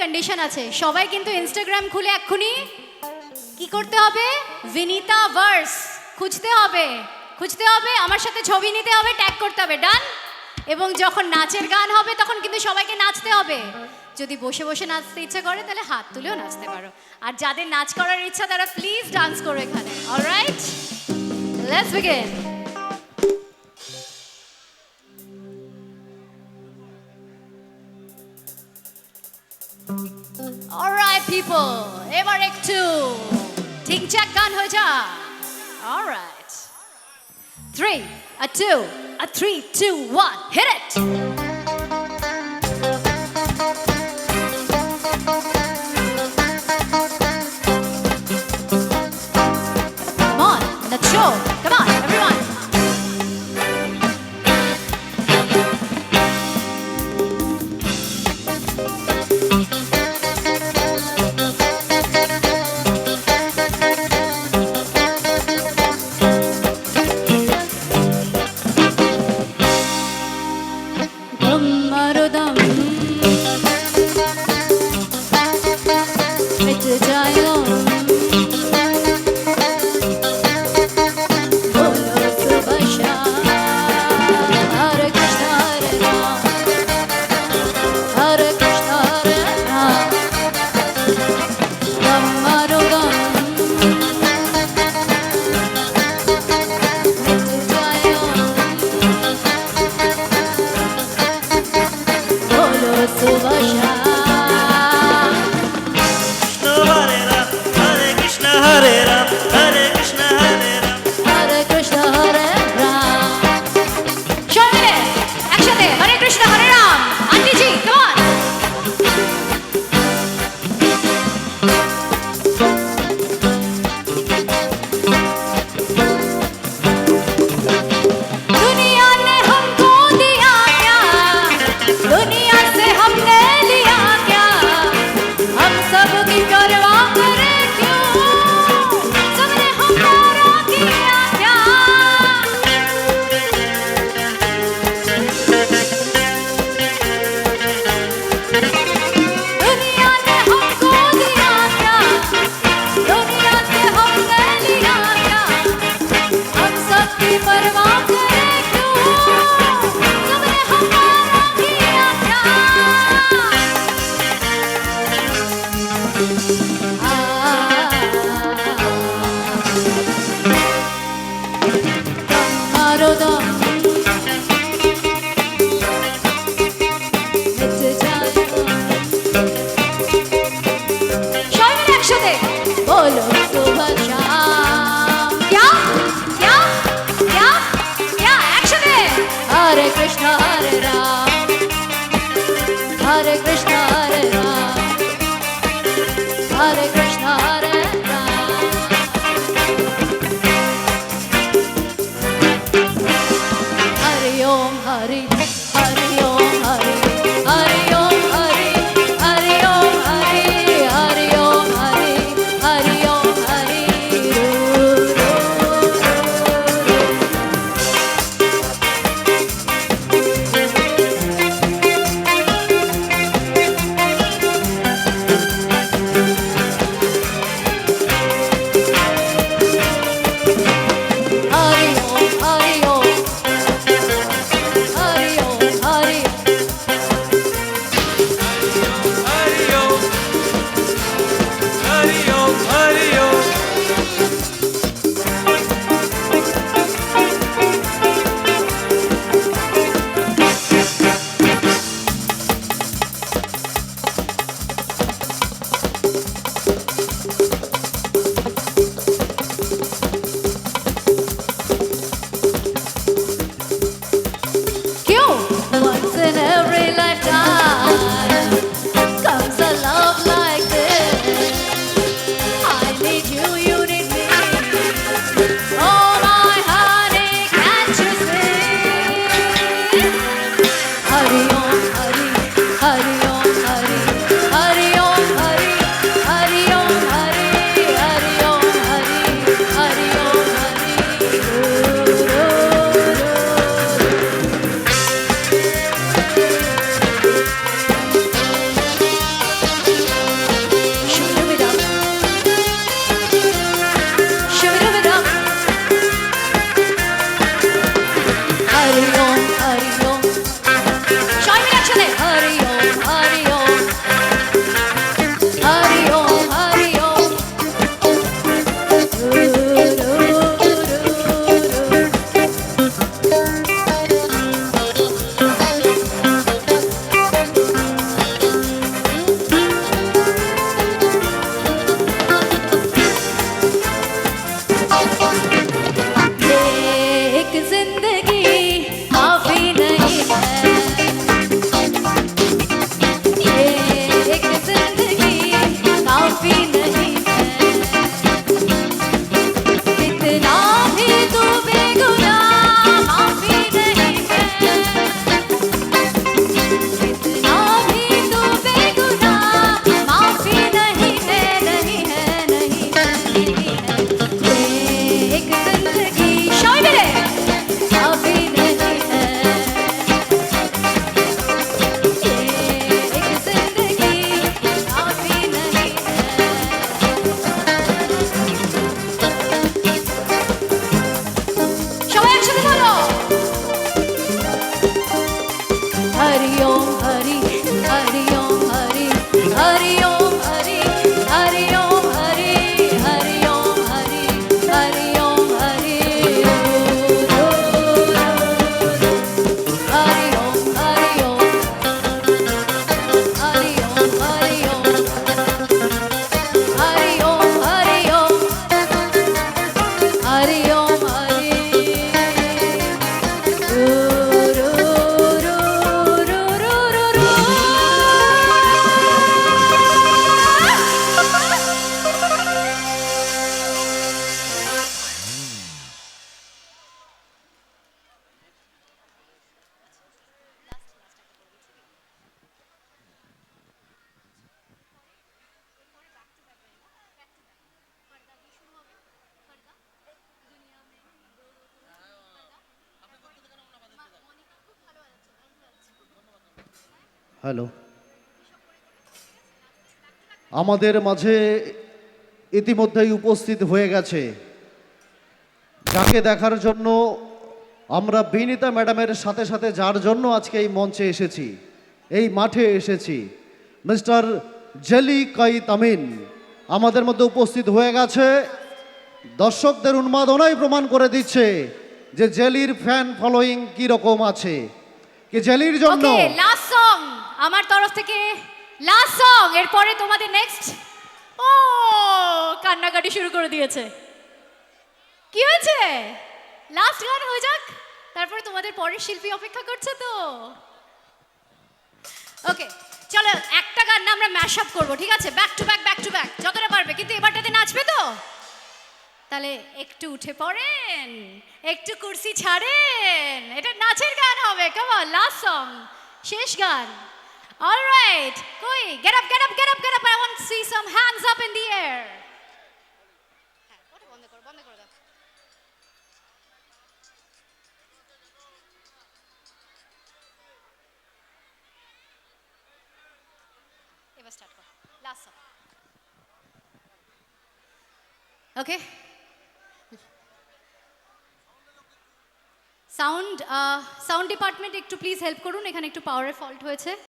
Condition আছে, সবাই কিন্তু ইনস্টাগ্রাম খুলে এক্ষুনি কি করতে হবে, বিনিতা ভার্স খুঁজতে হবে, আমার সাথে ছবি নিতে হবে, ট্যাগ করতে হবে, ডান। এবং যখন নাচের গান হবে তখন কিন্তু সবাইকে নাচতে হবে। যদি বসে বসে নাচতে ইচ্ছা করে তাহলে হাত তুলেও নাচতে পারো, আর যাদের নাচ করার ইচ্ছা তারা প্লিজ ডান্স করো এখানে। Alright, let's begin. Alright people, এবার একটু ঠিকঠাক গান হয়ে যা। Alright, 3 a 2 a 3 2 1 hit it. Come on, let's show. Come on, everyone. Hello, আমাদের মাঝে ইতিমধ্যেই উপস্থিত হয়ে গেছে, যাকে দেখার জন্য আমরা বিনীতা ম্যাডামের সাথে সাথে যার জন্য আজকে এই মঞ্চে এসেছি, এই মাঠে এসেছি, মিস্টার জেলি কাই তামিন আমাদের মধ্যে উপস্থিত হয়ে গেছে। দর্শকদের উন্মাদনাই প্রমাণ করে দিচ্ছে যে জেলির ফ্যান ফলোয়িং কি রকম আছে, কি জেলির জন্য। ওকে, লাস্ট সং আমার তরফ থেকে, লাস্ট সং। এরপরে তোমাদের নেক্সট। ও কান্নাকাটি শুরু করে দিয়েছে। কি হয়েছে? লাস্ট গান হয়ে যাক, তারপরে তোমাদের পরের শিল্পী অপেক্ষা করছে তো। ওকে চলো, একটা গান না আমরা ম্যাশ আপ করবো, ঠিক আছে? Back to back, back to back, যতটা পারবে। কিন্তু এবারটাতে নাচবে তো? তাহলে একটু উঠে পড়েন, একটু কুর্সি ছাড়েন, এটা নাচের গান হবে। কাম অন, লাস্ট সং, শেষ গান। অলরাইট, কই get up, get up, get up, get up, I want to see some hands up in the air. হ্যাঁ, ওটা বন্ধ করো, বন্ধ করে দাও। এবার স্টার্ট করো, লাস্ট সং। ওকে, সাউন্ড ডিপার্টমেন্ট একটু প্লিজ হেল্প করুন, এখানে একটু পাওয়ারের ফল্ট হয়েছে।